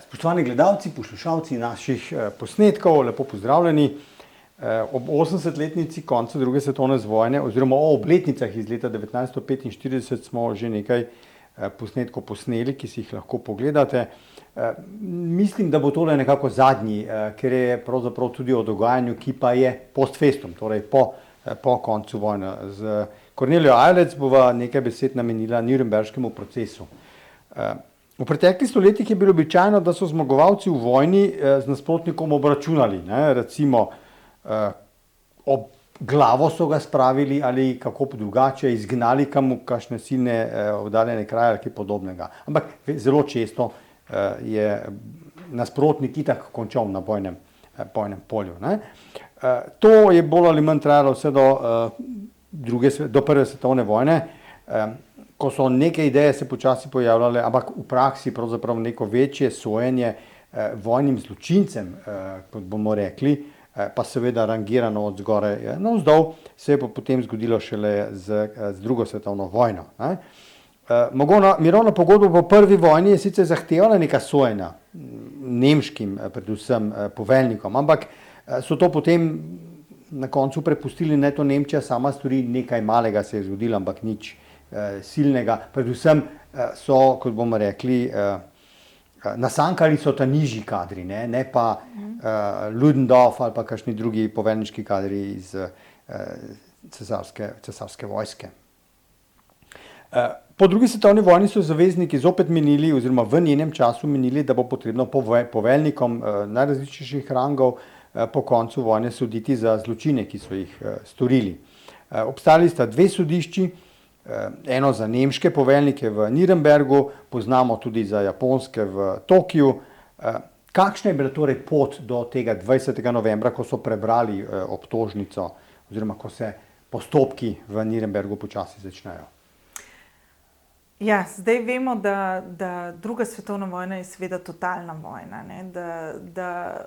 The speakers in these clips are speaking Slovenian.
Spoštovani gledalci, poslušalci naših posnetkov, lepo pozdravljeni. Ob 80-letnici konca druge svetovne vojne oziroma o obletnicah iz leta 1945 smo že nekaj posnetkov posneli, ki si jih lahko pogledate. Mislim, da bo tole nekako zadnji, ker je pravzaprav tudi o dogajanju, ki pa je post festum, torej po koncu vojne. Z Kornelijo Ajlec bova nekaj besed namenila Nürnberškemu procesu. V preteklih stoletjih je bilo običajno, da so zmagovalci v vojni z nasprotnikom obračunali. Recimo ob glavo so ga spravili ali kako drugače, izgnali kakšne silne oddaljene kraje ali kaj podobnega. Ampak zelo često je nasprotnik itak končal na bojnem polju. To je bolj ali manj trajalo vse do prve svetovne vojne, ko so neke ideje se počasi pojavljale, ampak v praksi pravzaprav neko večje sojenje vojnim zločincem, kot bomo rekli, pa seveda rangirano od zgoraj navzdol, se je pa potem zgodilo šele z drugo svetovno vojno. Mirovna pogodba po prvi vojni je sicer zahtevala neka sojenja nemškim, predvsem poveljnikom, ampak so to potem na koncu prepustili, naj to Nemčija sama stori, nekaj malega se je zgodilo, ampak nič silnega. Predvsem so, kot bomo rekli, nasankali so ta nižji kadri, ne pa Ludendorff ali pa kakšni drugi poveljniški kadri iz cesarske vojske. Po drugi svetovni vojni so zavezniki zopet menili, oziroma v njenem času menili, da bo potrebno poveljnikom najrazličnejših rangov po koncu vojne soditi za zločine, ki so jih storili. Obstali sta dve sodišči, eno za nemške poveljnike v Nürnbergu, poznamo tudi za japonske v Tokiu. Kakšna je bila torej pot do tega 20. novembra, ko so prebrali obtožnico oziroma ko se postopki v Nürnbergu počasi začnejo? Ja, zdaj vemo, da druga svetovna vojna je seveda totalna vojna, ne? Da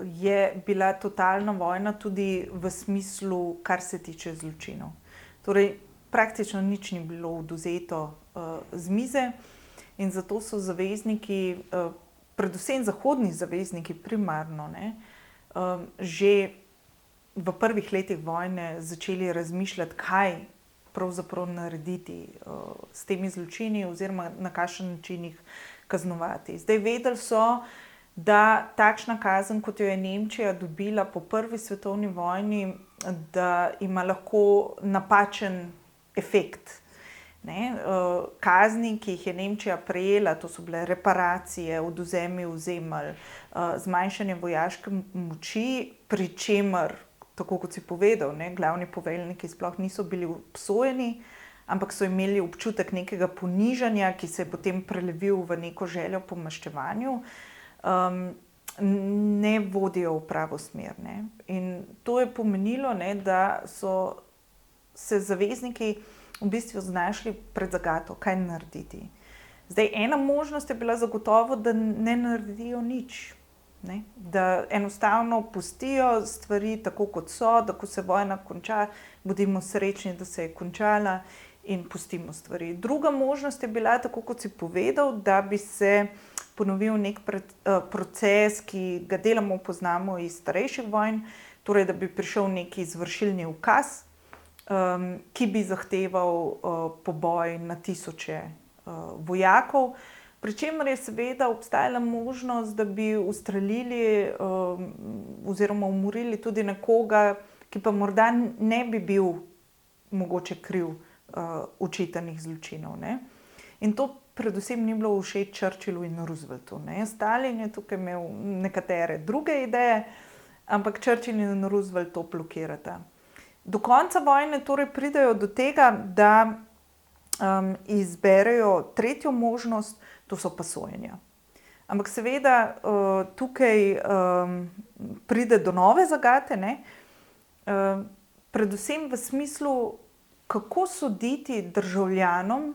je bila totalna vojna tudi v smislu, kar se tiče zločinov. Torej, praktično nič ni bilo odvzeto z mize in zato so zavezniki, predvsem zahodni zavezniki primarno, že v prvih letih vojne začeli razmišljati, kaj pravzaprav narediti s temi zločini oziroma na kakšen način jih kaznovati. Zdaj vedeli so, da takšna kazen, kot jo je Nemčija dobila po prvi svetovni vojni, da ima lahko napačen efekt. Kazni, ki jih je Nemčija prejela, to so bile reparacije, odvzemi ozemelj, zmanjšanje vojaške moči, pri čemer, tako kot si povedal, glavni poveljniki sploh niso bili obsojeni, ampak so imeli občutek nekega ponižanja, ki se je potem prelevil v neko željo po maščevanju, ne vodijo v pravo smer. In to je pomenilo, da so se zavezniki v bistvu znašli pred zagato, kaj narediti. Zdaj, ena možnost je bila zagotovo, da ne naredijo nič. Da enostavno pustijo stvari tako, kot so, da ko se vojna konča, bodimo srečni, da se je končala in pustimo stvari. Druga možnost je bila, tako kot si povedal, da bi se ponovil nek proces, ki ga deloma poznamo iz starejših vojn, torej da bi prišel neki izvršilni ukaz, ki bi zahteval poboj na tisoče vojakov, pri čemer je seveda obstajala možnost, da bi ustrelili oziroma umorili tudi nekoga, ki pa morda ne bi bil mogoče kriv očitanih zločinov. In to predvsem ni bilo všeč Churchillu in Rooseveltu. Stalin je tukaj imel nekatere druge ideje, ampak Churchill in Roosevelt to blokirata. Do konca vojne torej pridejo do tega, da izberejo tretjo možnost, to so pa sojenja. Ampak seveda tukaj pride do nove zagate, predvsem v smislu, kako soditi državljanom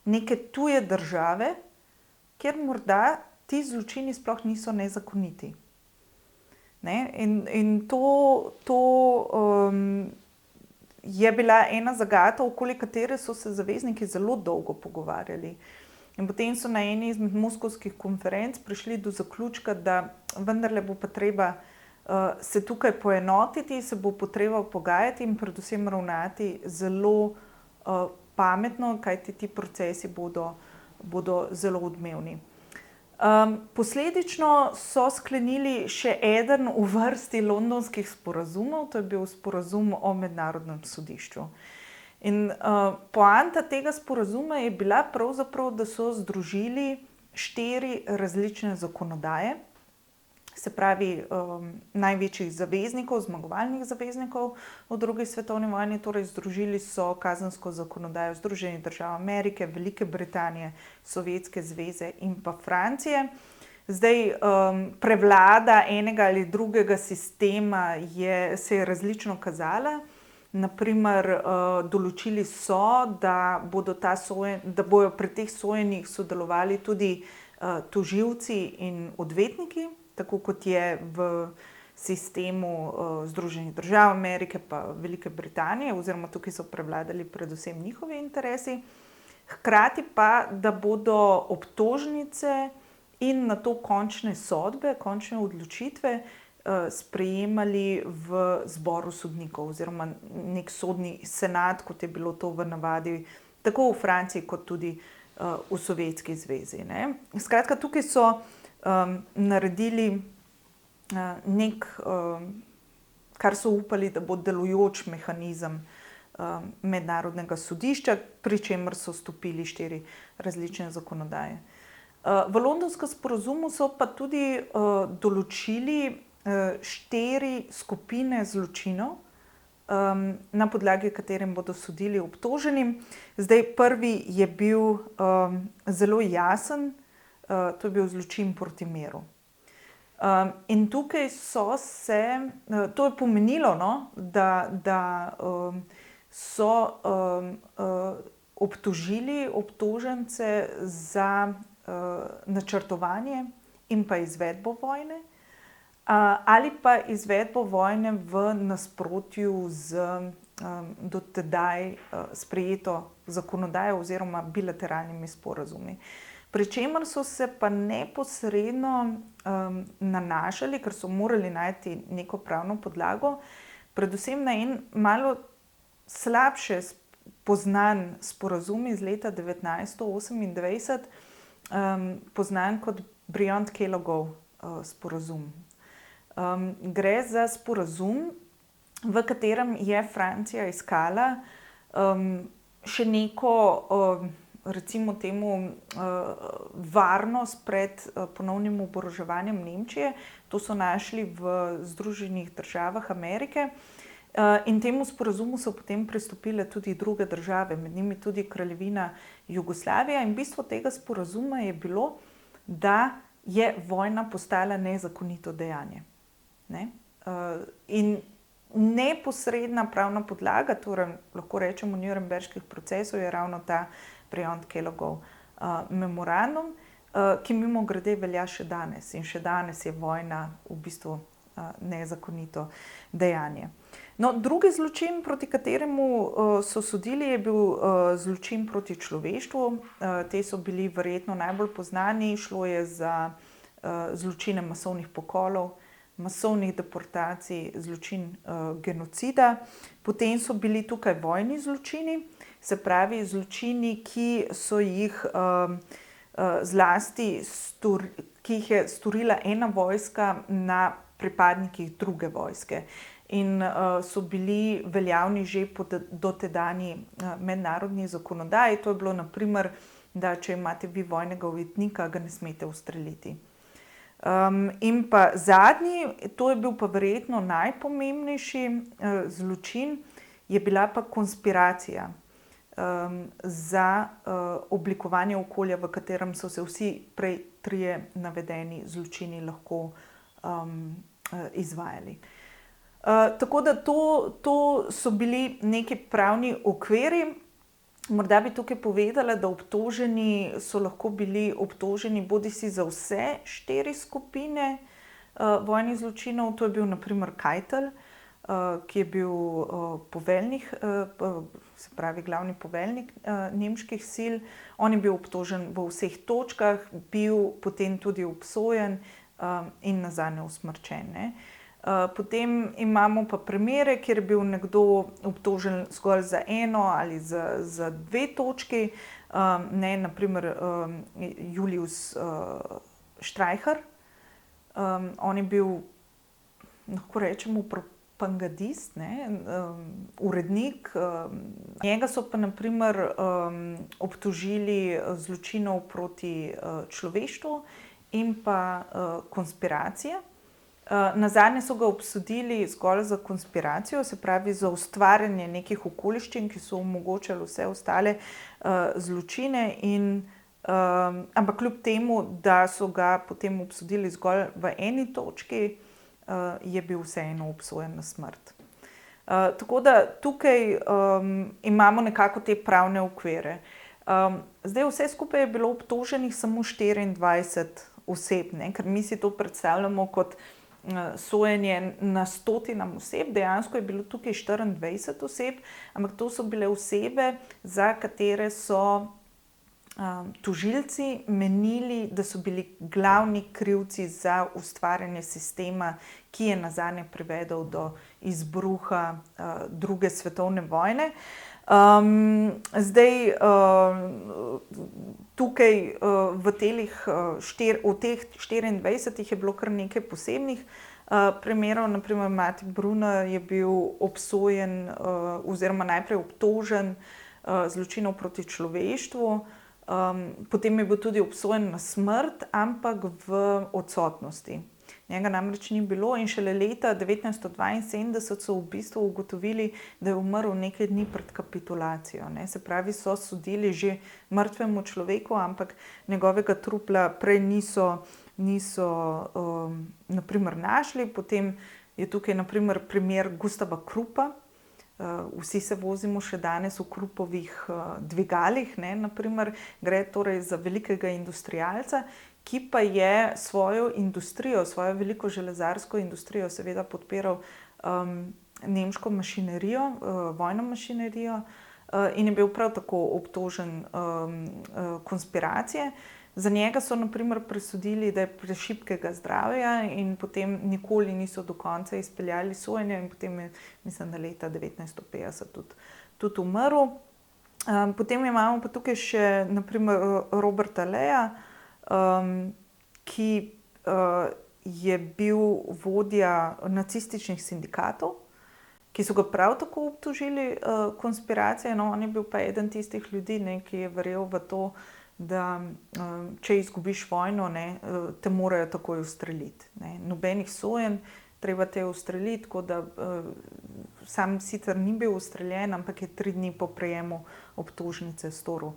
neke tuje države, kjer morda ti zločini sploh niso nezakoniti. In to je bila ena zagata, okoli katere so se zavezniki zelo dolgo pogovarjali. In potem so na eni izmed moskovskih konferenc prišli do zaključka, da vendarle bo pa treba se tukaj poenotiti, se bo potreba pogajati in predvsem ravnati zelo pametno, kajti ti procesi bodo zelo odmevni. Posledično so sklenili še eden v vrsti londonskih sporazumov, to je bil sporazum o mednarodnem sodišču. In poanta tega sporazuma je bila pravzaprav, da so združili 4 različne zakonodaje, se pravi največjih zaveznikov, zmagovalnih zaveznikov v drugi svetovni vojni, torej združili so kazensko zakonodajo Združenih držav Amerike, Velike Britanije, Sovjetske zveze in pa Francije. Zdaj, prevlada enega ali drugega sistema se je različno kazala. Naprimer, določili so, da bodo pri teh sojenjih sodelovali tudi tožilci in odvetniki, tako kot je v sistemu Združenih držav Amerike pa Velike Britanije, oziroma tukaj so prevladali predvsem njihovi interesi. Hkrati pa, da bodo obtožnice in nato končne sodbe, končne odločitve sprejemali v zboru sodnikov oziroma nek sodni senat, kot je bilo to v navadi tako v Franciji kot tudi v Sovjetski zvezi. Skratka, tukaj so naredili kar so upali, da bo delujoč mehanizem mednarodnega sodišča, pri čemer so stopili 4 različne zakonodaje. V londonskem sporazumu so pa tudi določili 4 skupine zločinov, na podlagi katerim bodo sodili obtoženim. Zdaj, prvi je bil zelo jasen, to je bil zločin proti miru. In tukaj to je pomenilo, da so obtožili obtožence za načrtovanje in pa izvedbo vojne, ali pa izvedbo vojne v nasprotju z do tedaj sprejeto zakonodajo oziroma bilateralnimi sporazumi. Pri čemer so se pa neposredno nanašali, ker so morali najti neko pravno podlago, predvsem na en malo slabše poznan sporazum iz leta 1928, poznan kot Briand-Kellogov sporazum. Gre za sporazum, v katerem je Francija iskala še neko, recimo temu, varnost pred ponovnim oboroževanjem Nemčije. To so našli v Združenih državah Amerike. In temu sporazumu so potem pristopile tudi druge države, med njimi tudi Kraljevina Jugoslavija. In bistvo tega sporazuma je bilo, da je vojna postala nezakonito dejanje. In neposredna pravna podlaga, torej lahko rečemo Nürnberških procesov, je ravno ta Briand-Kellogov memorandum, ki mimogrede velja še danes. In še danes je vojna v bistvu nezakonito dejanje. No, drugi zločin, proti kateremu so sodili, je bil zločin proti človeštvu. Te so bili verjetno najbolj poznani. Šlo je za zločine masovnih pokolov, masovnih deportacij, zločin genocida. Potem so bili tukaj vojni zločini, se pravi zločini, ki so jih ki jih je storila ena vojska na pripadnikih druge vojske. In so bili veljavni že po dotedanji mednarodni zakonodaji. To je bilo naprimer, da če imate vi vojnega ujetnika, ga ne smete ustreliti. In pa zadnji, to je bil pa verjetno najpomembnejši zločin, je bila pa konspiracija za oblikovanje okolja, v katerem so se vsi prej 3 navedeni zločini lahko izvajali. Tako da to so bili neki pravni okviri. Morda bi tukaj povedala, da obtoženi so lahko bili obtoženi bodisi za vse 4 skupine vojnih zločinov. To je bil na primer Keitel, ki je bil poveljnik, se pravi glavni poveljnik nemških sil. On je bil obtožen v vseh točkah, bil potem tudi obsojen in nazadnje usmrčen. Ne. Potem imamo pa primere, kjer je bil nekdo obtožen zgolj za eno ali za dve točki. Ne, naprimer Julius Streicher. On je bil, lahko rečemo, propagandist, urednik. Njega so pa naprimer obtožili zločinov proti človeštvu in pa konspiracije. Nazadnje so ga obsodili zgolj za konspiracijo, se pravi za ustvarjanje nekih okoliščin, ki so omogočali vse ostale zločine. Ampak kljub temu, da so ga potem obsodili zgolj v eni točki, je bil vseeno obsojen na smrt. Tako da tukaj imamo nekako te pravne okvire. Zdaj vse skupaj je bilo obtoženih samo 24 oseb, ne? Ker mi si to predstavljamo kot sojenje na stotinam oseb, dejansko je bilo tukaj 24 oseb, ampak to so bile osebe, za katere so tožilci menili, da so bili glavni krivci za ustvarjanje sistema, ki je nazadnje privedel do izbruha druge svetovne vojne. Zdaj, tukaj v teh 24 je bilo kar nekaj posebnih primerov. Naprimer, Mati Brunner je bil obsojen oziroma najprej obtožen zločinov proti človeštvu, potem je bil tudi obsojen na smrt, ampak v odsotnosti. Njega namreč ni bilo in šele leta 1972 so v bistvu ugotovili, da je umrl nekaj dni pred kapitulacijo. Ne. Se pravi, so sodili že mrtvemu človeku, ampak njegovega trupla prej niso naprimer našli. Potem je tukaj naprimer primer Gustava Kruppa. Vsi se vozimo še danes v Kruppovih dvigalih, ne, naprimer. Gre torej za velikega industrialca, ki pa je svojo industrijo, svojo veliko železarsko industrijo seveda podpiral nemško mašinerijo, vojno mašinerijo in je bil prav tako obtožen konspiracije. Za njega so naprimer presodili, da je prešibkega zdravja in potem nikoli niso do konca izpeljali sojenja in potem je, mislim, da leta 1950 tudi umrl. Potem imamo pa tukaj še naprimer Roberta Leja, ki je bil vodja nacističnih sindikatov, ki so ga prav tako obtožili konspiracije. No, on je bil pa eden tistih ljudi, ne, ki je verjel v to, da če izgubiš vojno, ne, te morajo takoj ustreliti. Ne. Nobenih sojenj, treba te ustreliti, tako da sam sicer ni bil ustreljen, ampak je 3 dni po prejemu obtožnice storil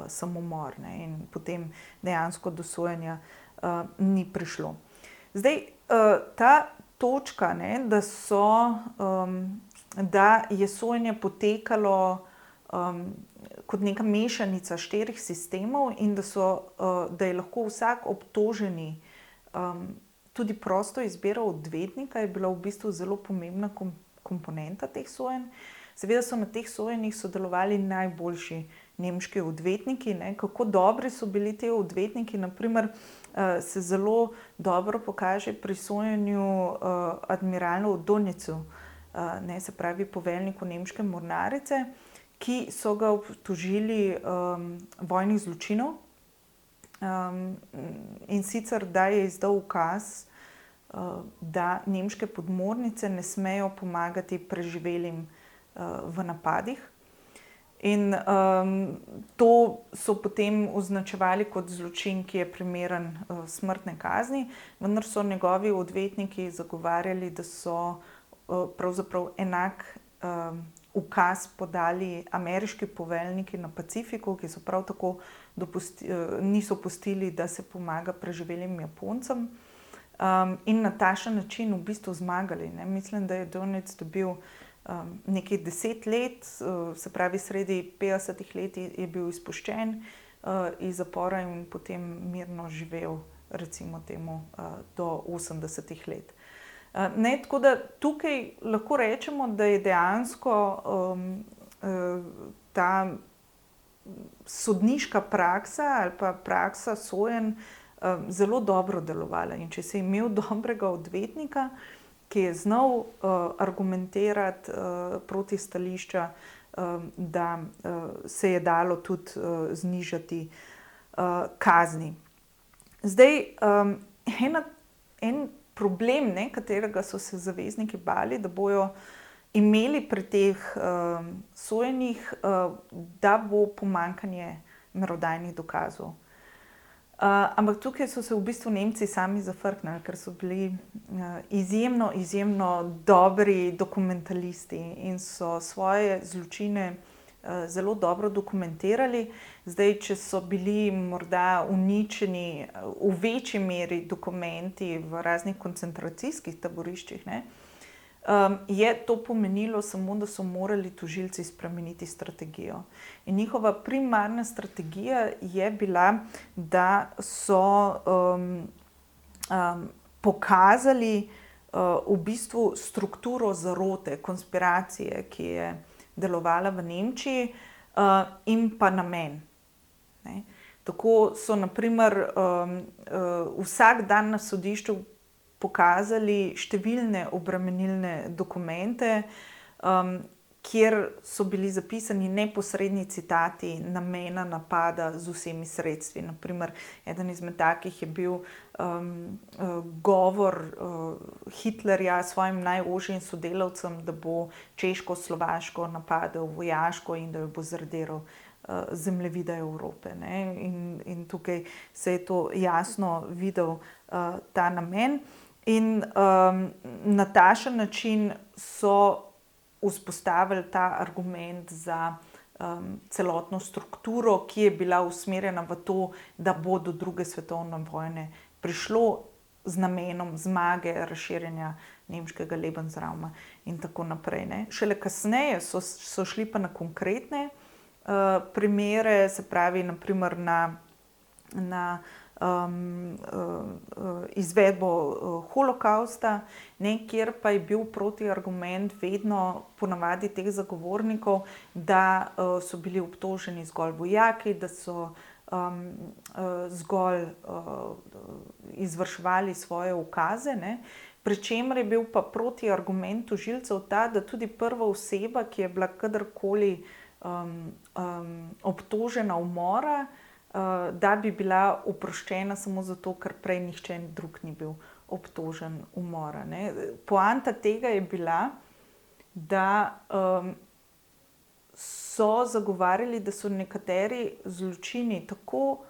samomor, ne, in potem dejansko do sojenja ni prišlo. Zdaj, ta točka, ne, da je sojenje potekalo kot neka mešanica 4 sistemov in da je lahko vsak obtoženi tudi prosto izbiral odvetnika, je bila v bistvu zelo pomembna komponenta teh sojenj. Seveda so na teh sojenjih sodelovali najboljši nemški odvetniki. Ne. Kako dobri so bili ti odvetniki, naprimer, se zelo dobro pokaže pri sojenju admiralu Donjecu, ne, se pravi poveljniku nemške mornarice, ki so ga obtožili vojnih zločinov in sicer, da je izdal ukaz, da nemške podmornice ne smejo pomagati preživelim v napadih. In to so potem označevali kot zločin, ki je primeren smrtne kazni, vendar so njegovi odvetniki zagovarjali, da so pravzaprav enak ukaz podali ameriški poveljniki na Pacifiku, ki so prav tako niso pustili, da se pomaga preživelim Japoncem. In na takšen način v bistvu zmagali. Ne. Mislim, da je Donjec dobil nekaj 10 let, se pravi sredi 50 let je bil izpuščen iz zapora in potem mirno živel, recimo temu, do 80 let. Tako da tukaj lahko rečemo, da je dejansko ta sodniška praksa ali pa praksa sojenj zelo dobro delovala. In če si imel dobrega odvetnika, ki je znal argumentirati proti stališča, da se je dalo tudi znižati kazni. Zdaj, en problem, katerega so se zavezniki bali, da bojo imeli pri teh sojenjih, da bo pomanjkanje merodajnih dokazov. Ampak tukaj so se v bistvu Nemci sami zafrknili, ker so bili izjemno dobri dokumentalisti in so svoje zločine zelo dobro dokumentirali. Zdaj, če so bili morda uničeni v večji meri dokumenti v raznih koncentracijskih taboriščih, je to pomenilo samo, da so morali tožilci spremeniti strategijo. In njihova primarna strategija je bila, da so pokazali v bistvu strukturo zarote, konspiracije, ki je delovala v Nemčiji, in pa namen. Tako so na primer vsak dan na sodišču pokazali številne obremenilne dokumente, kjer so bili zapisani neposredni citati namena napada z vsemi sredstvi. Na primer, eden izmed takih je bil govor Hitlerja svojim najožjim sodelavcem, da bo Češko-Slovaško napadel vojaško in da jo bo zradiral zemljevida Evrope. In tukaj se je to jasno videl ta namen. In na takšen način so vzpostavili ta argument za celotno strukturo, ki je bila usmerjena v to, da bo do druge svetovne vojne prišlo z namenom zmage, razširjanja nemškega Lebensrauma in tako naprej. Šele kasneje so šli pa na konkretne primere, se pravi naprimer na izvedbo holokausta, kjer pa je bil protiargument vedno ponavadi teh zagovornikov, da so bili obtoženi zgolj vojaki, da so zgolj izvrševali svoje ukaze, pri čemer je bil pa protiargument tožilcev ta, da tudi prva oseba, ki je bila kadarkoli obtožena umora, da bi bila oproščena samo zato, ker prej nihče drug ni bil obtožen umora. Poanta tega je bila, da so zagovarjali, da so nekateri zločini tako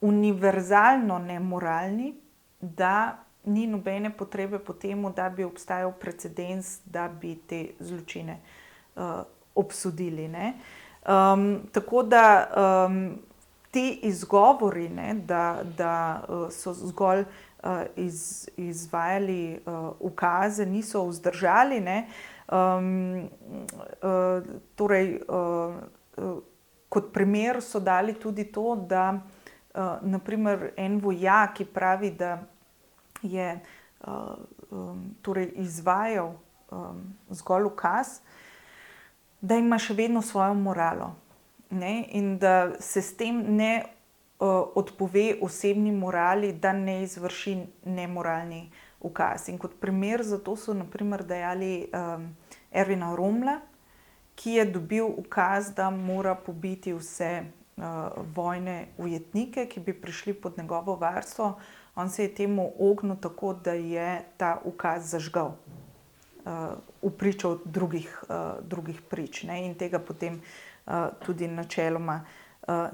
univerzalno nemoralni, da ni nobene potrebe po tem, da bi obstajal precedens, da bi te zločine obsodili. Tako da ti izgovori, da so zgolj izvajali ukaze, niso vzdržali. Torej, kot primer so dali tudi to, da na primer en vojak, ki pravi, da je torej izvajal zgolj ukaz, da ima še vedno svojo moralo. In da se s tem ne odpove osebni morali, da ne izvrši nemoralni ukaz. In kot primer za to so na primer dajali Erwina Rommla, ki je dobil ukaz, da mora pobiti vse vojne ujetnike, ki bi prišli pod njegovo varstvo. On se je temu ognil tako, da je ta ukaz zažgal vpričo drugih prič. In tega potem tudi načeloma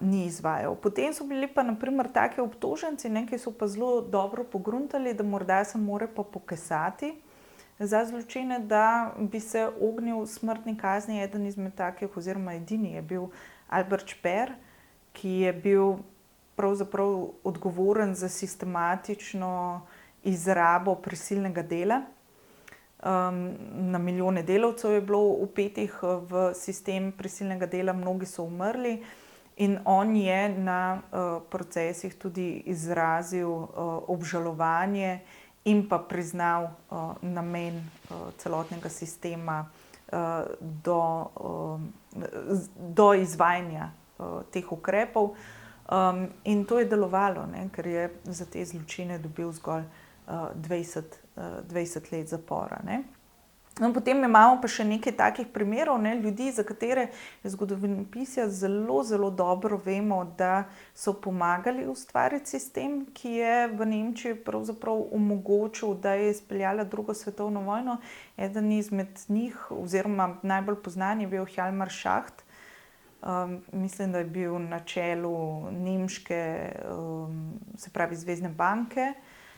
ni izvajal. Potem so bili pa na primer take obtoženci, ki so pa zelo dobro pogruntali, da morda se more pa pokesati za zločine, da bi se ognil smrtni kazni. Eden izmed takih oziroma edini je bil Albert Speer, ki je bil pravzaprav odgovoren za sistematično izrabo prisilnega dela. Na milijone delavcev je bilo vpetih v sistem prisilnega dela, mnogi so umrli in on je na procesih tudi izrazil obžalovanje in pa priznal namen celotnega sistema do izvajanja teh ukrepov. In to je delovalo, ne, ker je za te zločine dobil zgolj 20 let zapora. Ne. No, potem imamo pa še nekaj takih primerov, ne, ljudi, za katere je zgodovinopisja zelo, zelo dobro vemo, da so pomagali ustvariti sistem, ki je v Nemčiji pravzaprav omogočil, da je izpeljala drugo svetovno vojno. Eden izmed njih, oziroma najbolj poznan, je bil Hjalmar Schacht. Mislim, da je bil na čelu nemške, se pravi Zvezne banke.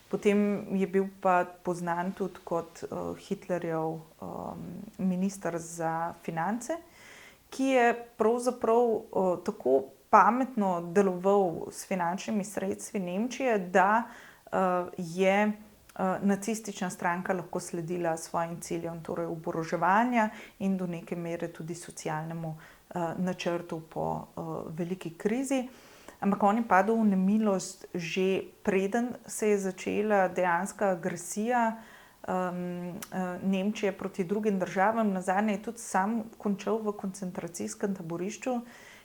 Potem je bil pa poznan tudi kot Hitlerjev minister za finance, ki je pravzaprav tako pametno deloval s finančnimi sredstvi Nemčije, da je nacistična stranka lahko sledila svojim ciljem, torej oboroževanja in do neke mere tudi socialnemu načrtu po veliki krizi. Ampak on je padel v nemilost že preden se je začela dejanska agresija Nemčije proti drugim državam. Nazadnje je tudi sam končal v koncentracijskem taborišču,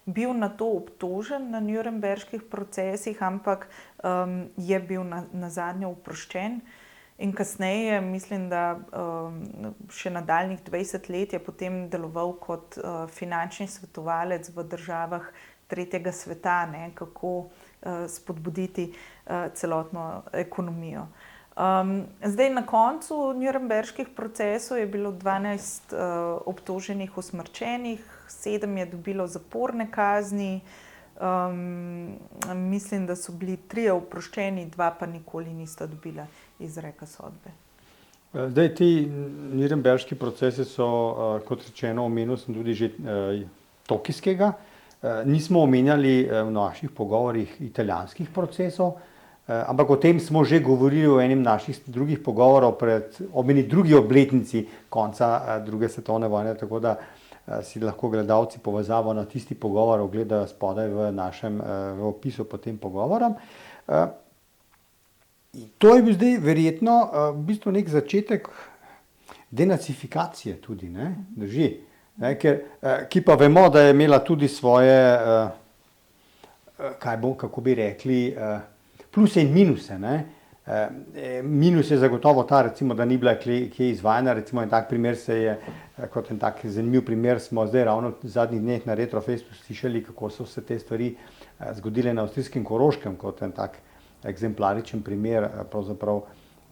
bil na to obtožen na nürnberških procesih, ampak je bil nazadnje oproščen. In kasneje, mislim, da še nadaljnjih 20 let je potem deloval kot finančni svetovalec v državah tretjega sveta, ne, kako spodbuditi celotno ekonomijo. Zdaj, na koncu nürnberških procesov je bilo 12 obtoženih usmrčenih, 7 je dobilo zaporne kazni, mislim, da so bili 3 oproščeni, 2 pa nikoli nista dobila izreka sodbe. Zdaj, ti nürnberški procesi so, kot rečeno, omenil sem tudi že tokijskega. Nismo omenjali v naših pogovorih italijanskih procesov, ampak o tem smo že govorili v enem naših drugih pogovorov ob eni drugi obletnici konca druge svetovne vojne, tako da si lahko gledalci povezavo na tisti pogovor ogledajo spodaj v našem v opisu pod tem pogovorom. To je bil zdaj verjetno v bistvu nek začetek denacifikacije tudi, ne? Drži. Ki pa vemo, da je imela tudi svoje, kako bi rekli, pluse in minuse. Ne? Minus je zagotovo ta, recimo, da ni bila kje izvajana. Recimo en tak primer kot en tak zanimiv primer smo zdaj ravno v zadnjih dneh na Retrofestu slišali, kako so se te stvari zgodile na avstrijskem Koroškem, kot en tak eksemplaričen primer, pravzaprav,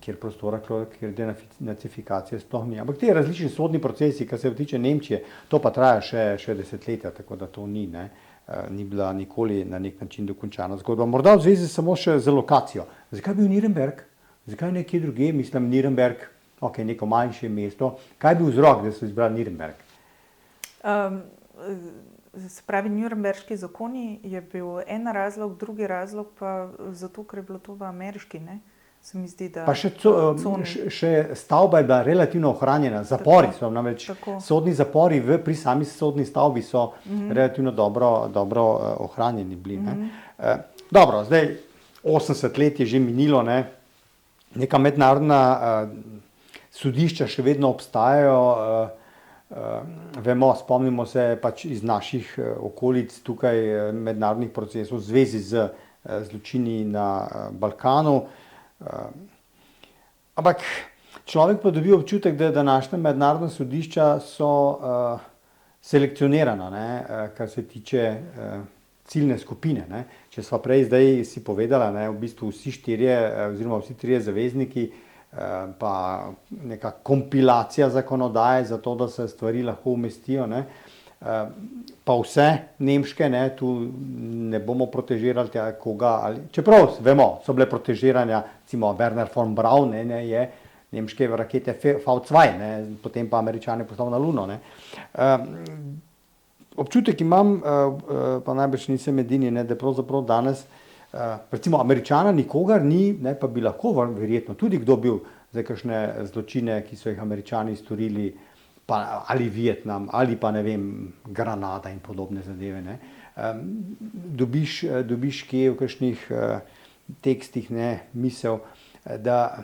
kjer prostora, kjer denacifikacije sploh ni. Ampak te različni sodni procesi, kar se tiče Nemčije, to pa traja še desetletja, tako da to ni bila nikoli na nek način dokončana zgodba. Morda v zvezi samo še z lokacijo. Zakaj bil Nürnberg? Zakaj nekje drugje? Mislim, Nürnberg, ok, neko manjše mesto. Kaj je bil vzrok, da so izbrali Nürnberg? Se pravi, nürnberški zakoni je bil en razlog, drugi razlog pa zato, ker je bilo to v ameriški, ne? Se mi zdi, da... Pa še stavba je bila relativno ohranjena, zapori so, namreč sodni zapori pri sami sodni stavbi so relativno dobro ohranjeni bili. Dobro, zdaj 80 let je že minilo, ne? Neka mednarodna sodišča še vedno obstajajo, vemo, spomnimo se pač iz naših okolic tukaj mednarodnih procesov v zvezi z zločini na Balkanu. Ampak človek pa dobi občutek, da današnja mednarodna sodišča so selekcionirana, ne, kar se tiče ciljne skupine. Ne. Če sva prej zdaj si povedala, ne, v bistvu vsi 4 oziroma vsi 3 zavezniki, pa neka kompilacija zakonodaje za to, da se stvari lahko umestijo, ne. Pa vse nemške, ne, tu ne bomo protežirali koga, čeprav vemo, so bile protežiranja, recimo Werner von Braun, ne, je nemške rakete V2, ne, potem pa Američane poslal na Luno. Ne. Občutek imam, pa najbrž nisem edini, ne, da pravzaprav danes, recimo Američana nikogar ni, ne, pa bi lahko verjetno tudi kdo bil za kakšne zločine, ki so jih Američani storili, pa ali Vietnam, ali pa ne vem, Granada in podobne zadeve. Ne. Dobiš kje v kakšnih tekstih, ne, misel, da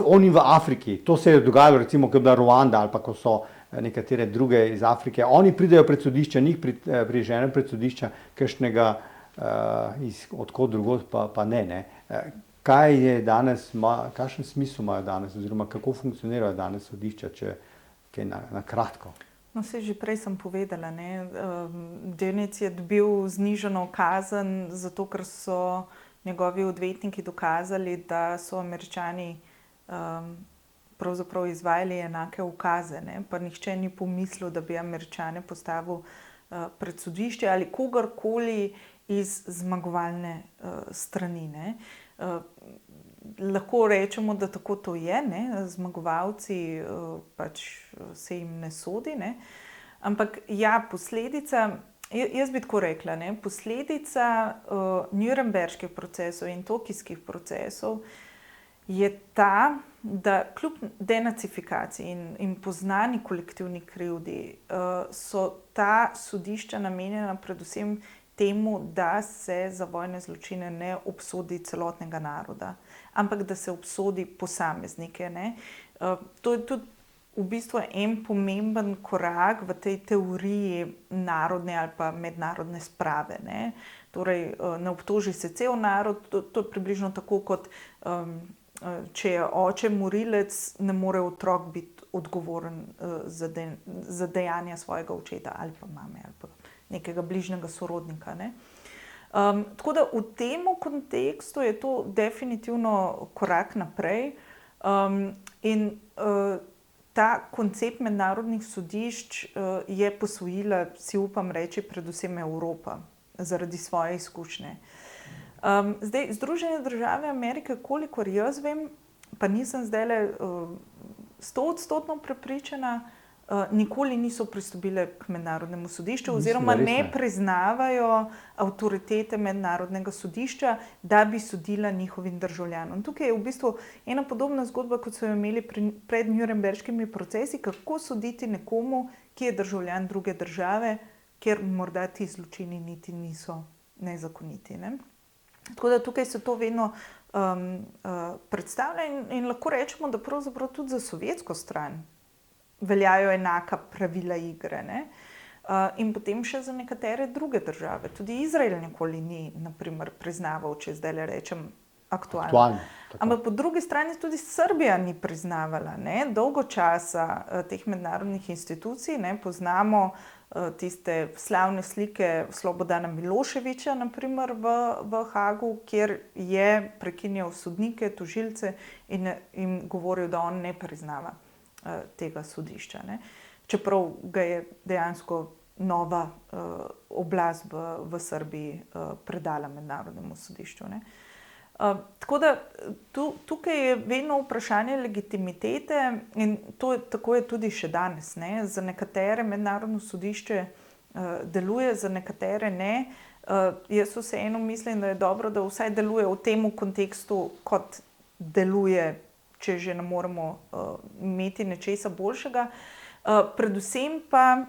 Oni v Afriki, to se je dogajalo, recimo, ko je bila Ruanda ali pa ko so nekatere druge iz Afrike, oni pridejo pred sodišče, njih priženejo pred sodišča, kakšnega odkot drugod pa ne. Kaj je danes, kakšen smisel imajo danes, oziroma kako funkcionirajo danes sodišča, če kaj na kratko? No, že prej sem povedala, Dönitz je dobil znižano kazen, zato ker so njegovi odvetniki dokazali, da so Američani pravzaprav izvajali enake ukaze, pa nihče ni pomislil, da bi Američane postavil pred sodišče ali kogarkoli iz zmagovalne strani. Lahko rečemo, da tako to je, zmagovalci pač se jim ne sodi, ampak ja, posledica, jaz bi tako rekla, posledica Nürnberških procesov in tokijskih procesov je ta, da kljub denacifikaciji in poznani kolektivni krivdi so ta sodišča namenjena predvsem temu, da se za vojne zločine ne obsodi celotnega naroda, ampak da se obsodi posameznike. To je tudi v bistvu en pomemben korak v tej teoriji narodne ali pa mednarodne sprave. Torej, ne obtoži se cel narod, to je približno tako kot če je oče morilec, ne more otrok biti odgovoren za dejanja svojega očeta ali pa mame ali pa nekega bližnjega sorodnika. Tako da v tem kontekstu je to definitivno korak naprej in ta koncept mednarodnih sodišč je posvojila, si upam reči, predvsem Evropa zaradi svoje izkušnje. Zdaj, Združene države Amerike, kolikor jaz vem, pa nisem zdajle 100% prepričana, nikoli niso pristopile k mednarodnemu sodišču oziroma ne priznavajo avtoritete mednarodnega sodišča, da bi sodila njihovim državljanom. Tukaj je v bistvu ena podobna zgodba, kot so jo imeli pred Nürnberškimi procesi, kako soditi nekomu, ki je državljan druge države, kjer morda ti zločini niti niso nezakoniti. Tako da tukaj se to vedno predstavlja in lahko rečemo, da pravzaprav tudi za sovjetsko stran veljajo enaka pravila igre. In potem še za nekatere druge države. Tudi Izrael nikoli ni, naprimer, priznaval, če zdaj rečem aktualno. Ampak po drugi strani tudi Srbija ni priznavala. Dolgo časa teh mednarodnih institucij, poznamo tiste slavne slike Slobodana Miloševića, naprimer v Hagu, kjer je prekinjal sodnike, tožilce in jim govoril, da on ne priznava tega sodišča. Čeprav ga je dejansko nova oblast v Srbiji predala mednarodnemu sodišču. Tako da tukaj je vedno vprašanje legitimitete in tako je tudi še danes. Za nekatere mednarodno sodišče deluje, za nekatere ne. Jaz vseeno mislim, da je dobro, da vsaj deluje v tem kontekstu, kot deluje, če že ne moremo imeti nečesa boljšega. Predvsem pa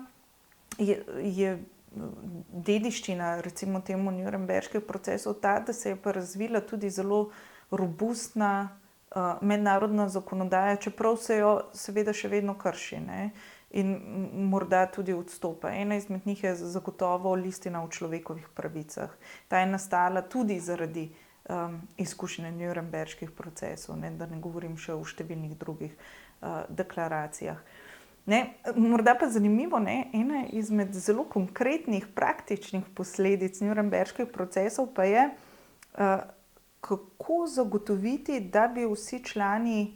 je dediščina, recimo temu Nürnberških procesov, ta, da se je pa razvila tudi zelo robustna mednarodna zakonodaja, čeprav se jo seveda še vedno krši, in morda tudi odstopa. Ena izmed njih je zagotovo listina o človekovih pravicah. Ta je nastala tudi zaradi izkušnje Nürnberških procesov, da ne govorim še o številnih drugih deklaracijah. Morda pa zanimivo, ena izmed zelo konkretnih, praktičnih posledic Nürnberških procesov pa je, kako zagotoviti, da bi vsi člani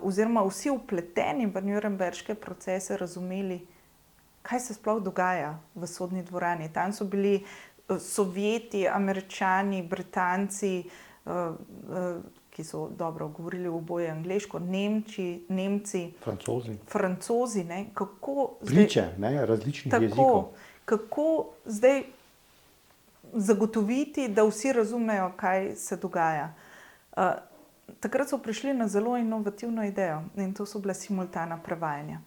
oziroma vsi vpleteni v Nürnberške procese razumeli, kaj se sploh dogaja v sodni dvorani. Tam so bili Sovjeti, Američani, Britanci, ki so dobro govorili oboje angleško, Nemci, Francozi. Priče različnih jezikov. Kako zdaj zagotoviti, da vsi razumejo, kaj se dogaja. Takrat so prišli na zelo inovativno idejo in to so bila simultana prevajanja.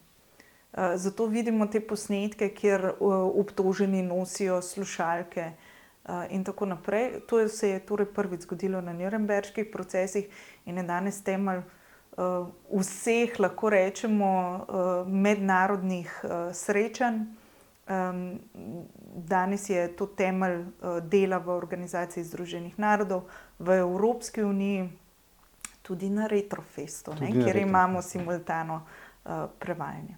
Zato vidimo te posnetke, kjer obtoženi nosijo slušalke in tako naprej. To se je torej prvič zgodilo na Nürnberških procesih in je danes temelj vseh, lahko rečemo, mednarodnih srečanj. Danes je to temelj dela v Organizaciji združenih narodov, v Evropski uniji, tudi na Retrofestu, kjer imamo simultano prevajanje.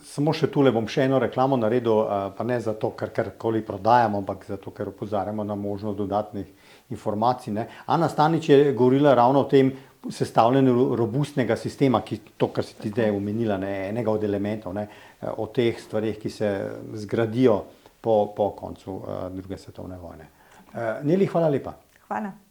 Samo še tule bom še eno reklamo naredil, pa ne zato, ker karkoli prodajamo, ampak zato, ker opozarjamo na možnost dodatnih informacij. Ne. Ana Stanič je govorila ravno o tem sestavljanju robustnega sistema, to, kar si ti zdaj omenila, ne, enega od elementov, ne, o teh stvarih, ki se zgradijo po koncu druge svetovne vojne. Neli, hvala lepa. Hvala.